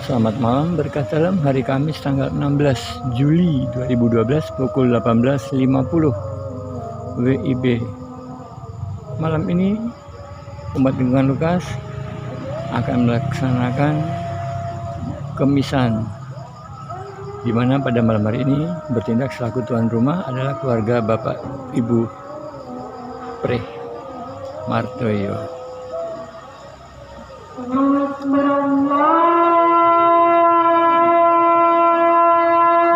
Selamat malam, berkah dalam hari Kamis tanggal 16 Juli 2012 pukul 18.50 WIB. Malam ini umat lingkungan Lukas akan melaksanakan kemisan, di mana pada malam hari ini bertindak selaku tuan rumah adalah keluarga Bapak Ibu Pre Martoyo.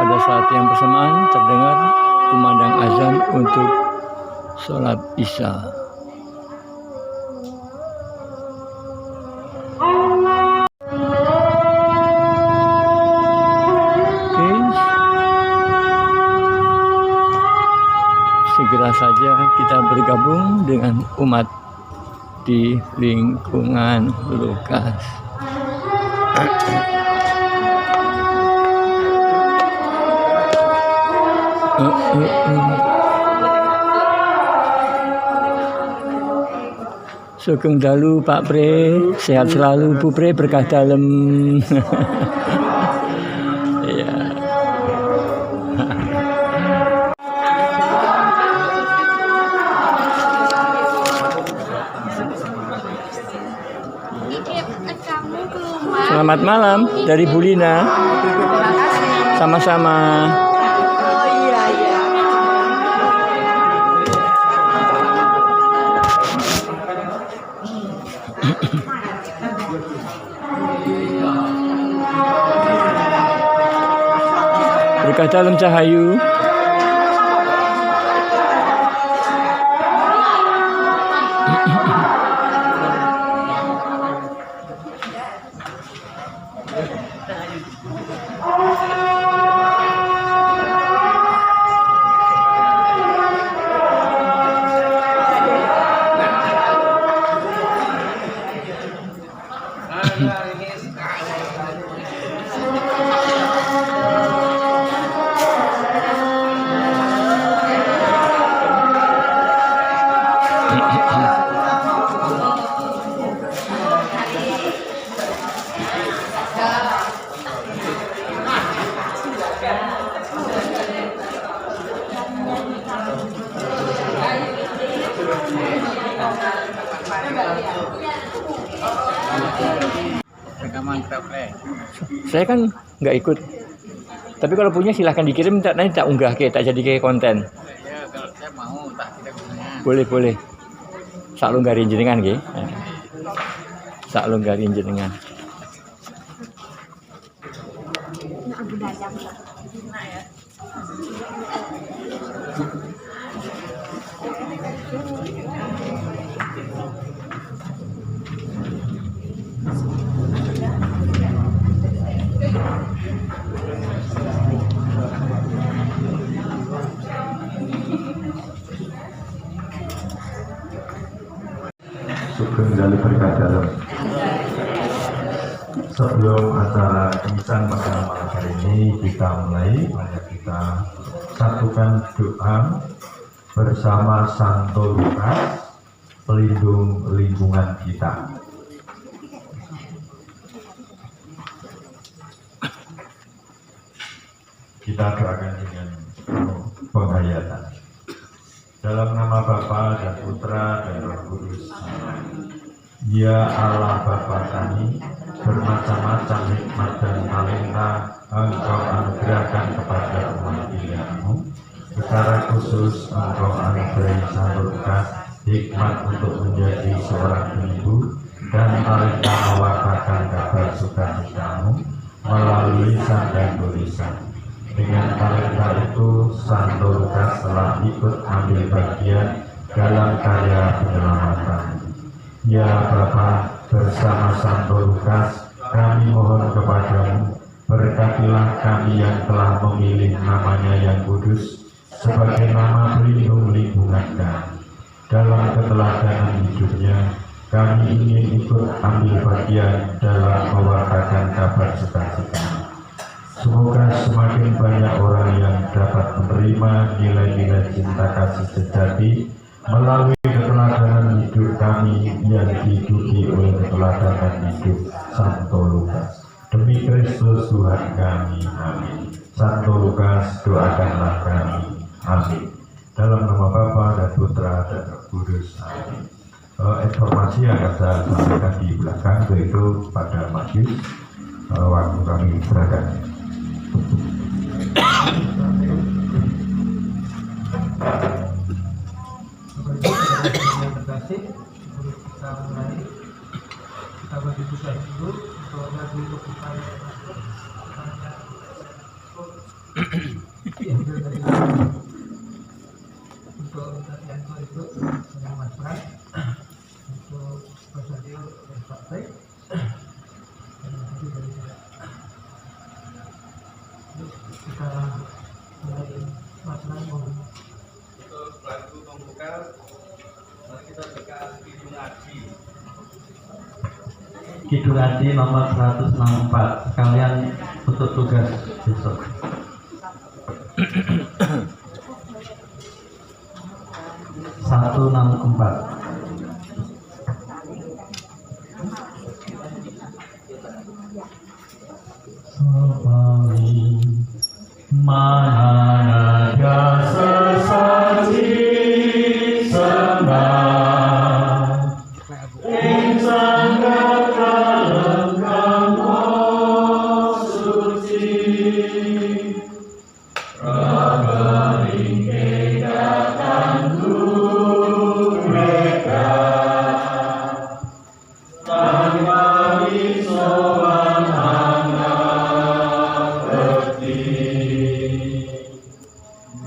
Pada saat yang bersamaan terdengar kumandang azan untuk sholat Isya. Oke, segera saja kita bergabung dengan umat di lingkungan Lukas. Sugeng dalu Pak Pre, sehat selalu Bu Pre, berkah dalem. Ya. Selamat malam dari Bu Lina. Sama-sama. Berkah dalam Cahayu. Saya kan nggak ikut, tapi kalau punya silahkan dikirim, nanti tak unggah ke, tak jadi kayak konten. Ya, kalau saya mau tak tidak punya. Boleh. Sak longgarin jenengan nggih. Sak longgarin jenengan. Sugeng dalu berkah dalam. Sebelum acara kemisan pada malam hari ini kita mulai, mari kita satukan doa bersama Santo Lukas, pelindung lingkungan kita. Kita doakan dengan penghayatan. Dalam nama Bapa dan Putra dan Roh Kudus. Ya Allah Bapa kami, bermacam-macam hikmat dan talenta Engkau anugerahkan kepada umat pilihan-Mu. Secara khusus Engkau anugerahi Santo Lukas hikmat untuk menjadi seorang ibu dan talenta mewartakan kabar sukacita-Mu melalui lisan dan tulisan. Dengan talenta itu, Santo Lukas telah ikut ambil bagian dalam karya penyelamatan. Ya Bapa, bersama Santo Lukas, kami mohon kepadamu, berkatilah kami yang telah memilih namanya yang kudus sebagai nama pelindung lingkungan kami. Dalam keteladanan hidupnya, kami ingin ikut ambil bagian dalam mewartakan kabar sukacita. Semoga semakin banyak orang yang dapat menerima nilai-nilai cinta kasih sejati melalui keteladanan hidup kami yang dihidupi oleh keteladanan hidup Santo Lukas. Demi Kristus Tuhan kami, amin. Santo Lukas, doakanlah kami, amin. Dalam nama Bapa dan Putra dan Roh Kudus, amin. Informasi yang akan saya sampaikan di belakang yaitu pada Matius, waktu kami berangkat. Kita mulai, kita bagi tugas dulu untuk lagi kebukaan untuk Yanto itu dengan Mas Pras, untuk Mas Adil dan Partai, dan nanti dari saya. Kita mulai Mas Pras Untuk lagu pembuka, mari kita berikan Kidung Adi. Kidung Adi nomor 164. Sekalian untuk tugas besok. Satu enam empat. Mana ada sesaji sembah, insan dalam kamu suci, raga ingin datangku mereka, tanpa disowan hangat peti.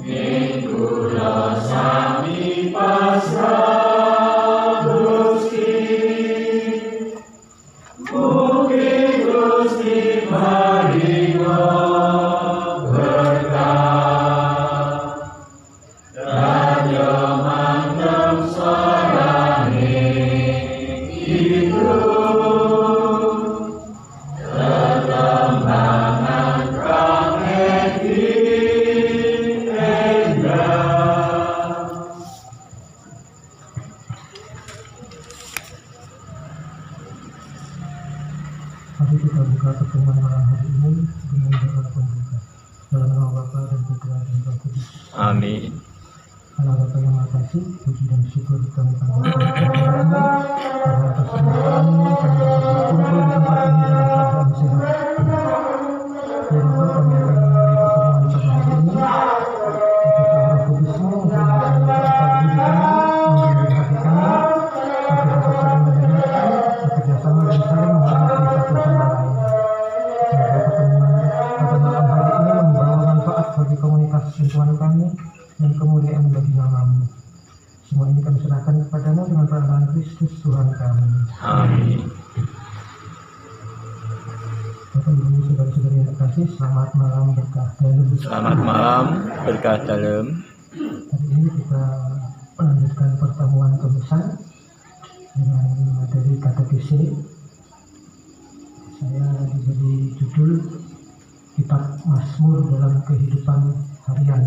Minggulah sami pasrah Gusti, mugi Gusti paringa berkah, dan yo mantep sorane itu tetembangan rahmeti endah. Mari kita buka pertemuan malam hari ini dengan doa pembuka. Dalam nama Bapa dan Putra dan Roh Kudus. Amin. Allah Bapa yang Maha Kasih, puji dan syukur kami panjatkan karena atas semua kami dapat berkumpul di tempat ini dalam keadaan sehat. Ya Bapa, kami akan memulai pertemuan pada hari ini. Untuk Roh Kudus-Mu untuk memberkati diri kami, membimbing hati kami, agar dapat saling mendengarkan, bekerja sama dan saling menghormati satu sama lain. Semoga pertemuan pada malam hari ini membawa manfaat bagi komunitas sentuhan kami dan kemuliaan bagi nama-Mu. Semua ini kami serahkan kepadamu dengan pertolongan Kristus Tuhan kami. Amin. Bapak Ibu saudara-saudari yang terkasih, selamat malam berkah dalam. Selamat malam, berkah dalam. Hari ini kita melanjutkan pertemuan kebesan dengan materi katekese. Saya diberi judul Kitab Mazmur dalam Kehidupan Harian.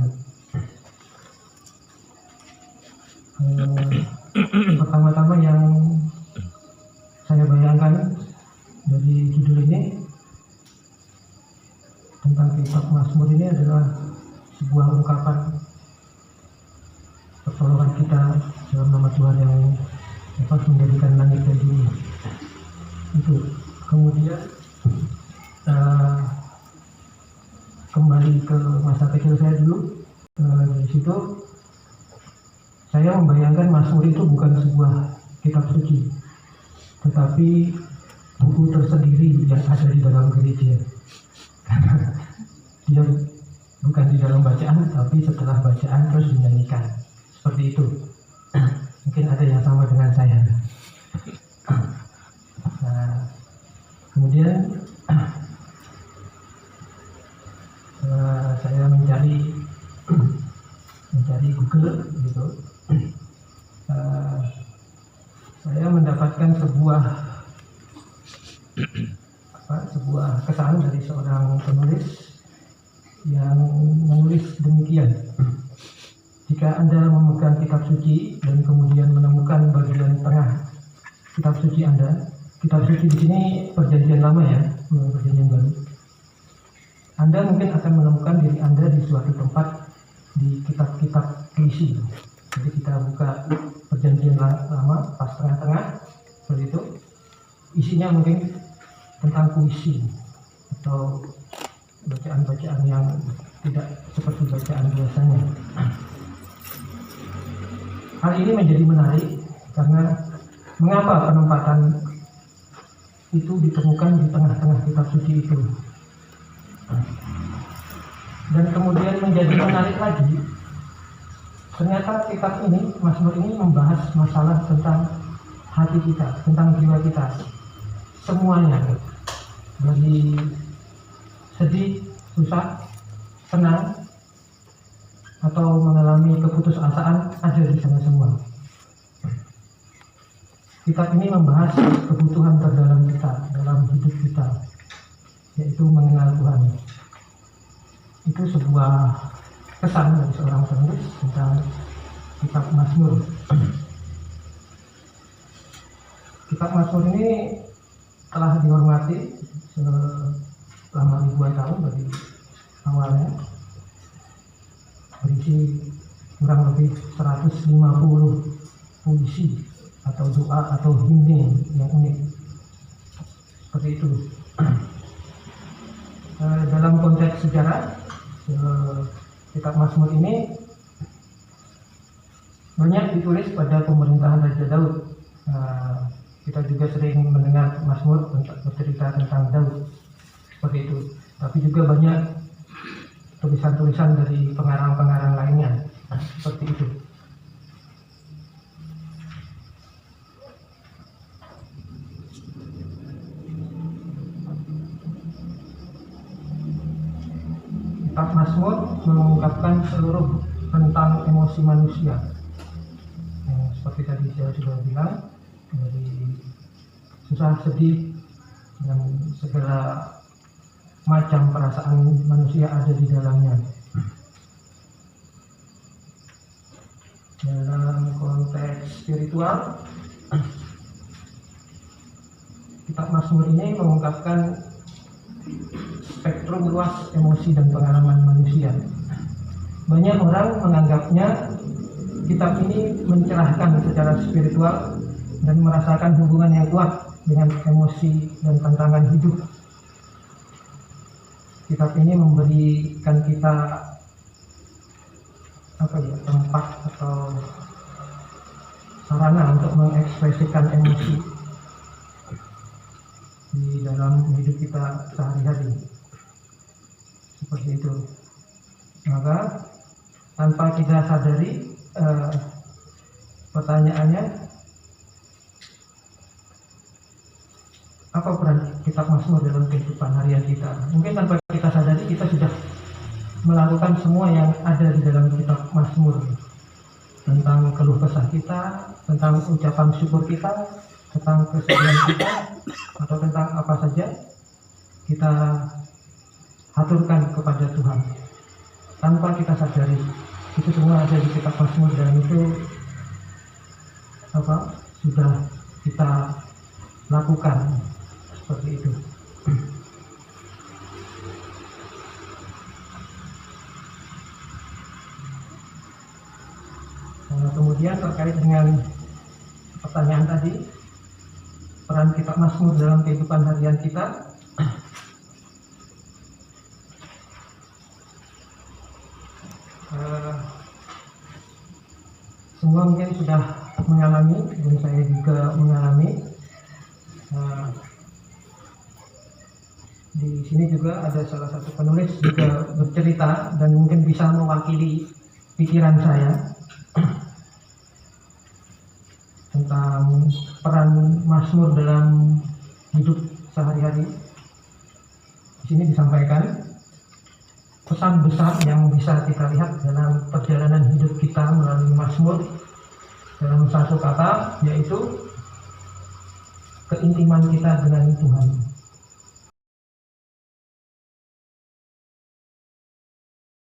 Pertama-tama yang saya bayangkan dari judul ini tentang kitab Mazmur ini adalah sebuah ungkapan pertolongan kita dalam nama Tuhan yang dapat menjadikan langit dan bumi. Itu kemudian kembali ke masa kecil saya dulu. Dari situ saya membayangkan Mazmur itu bukan sebuah kitab suci, tetapi buku tersendiri yang ada di dalam gereja. Dia bukan di dalam bacaan, tapi setelah bacaan terus dinyanyikan. Seperti itu. Mungkin ada yang sama dengan saya. Nah, kemudian saya mencari Google gitu. Saya mendapatkan sebuah kesan dari seorang penulis yang menulis demikian. Jika Anda memegang kitab suci dan kemudian menemukan bagian tengah kitab suci Anda, kitab suci di sini Perjanjian Lama ya, Perjanjian Baru, Anda mungkin akan menemukan diri Anda di suatu tempat di kitab-kitab puisi. Jadi kita buka Perjanjian Lama pas tengah-tengah seperti itu, isinya mungkin tentang puisi atau bacaan-bacaan yang tidak seperti bacaan biasanya. Hal ini menjadi menarik karena mengapa penempatan itu ditemukan di tengah-tengah kitab suci itu. Dan kemudian menjadi menarik lagi, ternyata kitab ini, Mazmur ini membahas masalah tentang hati kita, tentang jiwa kita, semuanya, dari sedih, susah, senang, atau mengalami keputusasaan, ada di sana semua. Kitab ini membahas kebutuhan terdalam kita, dalam hidup kita, yaitu mengenal Tuhan. Itu sebuah kesan dari seorang penulis tentang kitab Mazmur. Kitab Mazmur ini telah dihormati selama ribuan tahun dari awalnya, berisi kurang lebih 150 puisi atau doa atau himne yang unik seperti itu. Dalam konteks sejarah, kitab Mazmur ini banyak ditulis pada pemerintahan Raja Daud. Kita juga sering mendengar Mazmur bercerita tentang Daud seperti itu, tapi juga banyak tulisan-tulisan dari pengarang-pengarang lainnya seperti itu. Kitab Mazmur mengungkapkan seluruh tentang emosi manusia, seperti tadi saya sudah bilang, dari susah, sedih, dan segala macam perasaan manusia ada di dalamnya. Dalam konteks spiritual, kitab Mazmur ini mengungkapkan spektrum luas emosi dan pengalaman manusia. Banyak orang menganggapnya kitab ini mencerahkan secara spiritual dan merasakan hubungan yang kuat dengan emosi dan tantangan hidup. Kitab ini memberikan kita tempat atau sarana untuk mengekspresikan emosi di dalam hidup kita sehari-hari, seperti itu. Maka tanpa kita sadari, pertanyaannya, apa peran kitab Mazmur dalam kehidupan harian kita? Mungkin tanpa kita sadari kita sudah melakukan semua yang ada di dalam kitab Mazmur, tentang keluh kesah kita, tentang ucapan syukur kita, tentang kesedihan kita, atau tentang apa saja kita haturkan kepada Tuhan tanpa kita sadari. Itu semua ada di kitab Mazmur, dan itu sudah kita lakukan seperti itu. Nah, kemudian terkait dengan pertanyaan tadi, peran kitab Mazmur dalam kehidupan harian kita. Semua mungkin sudah mengalami, dan saya juga mengalami. Di sini juga ada salah satu penulis juga bercerita dan mungkin bisa mewakili pikiran saya tentang peran Mazmur dalam hidup sehari-hari. Di sini disampaikan pesan besar yang bisa kita lihat dalam perjalanan hidup kita melalui Mazmur dalam satu kata, yaitu keintiman kita dengan Tuhan.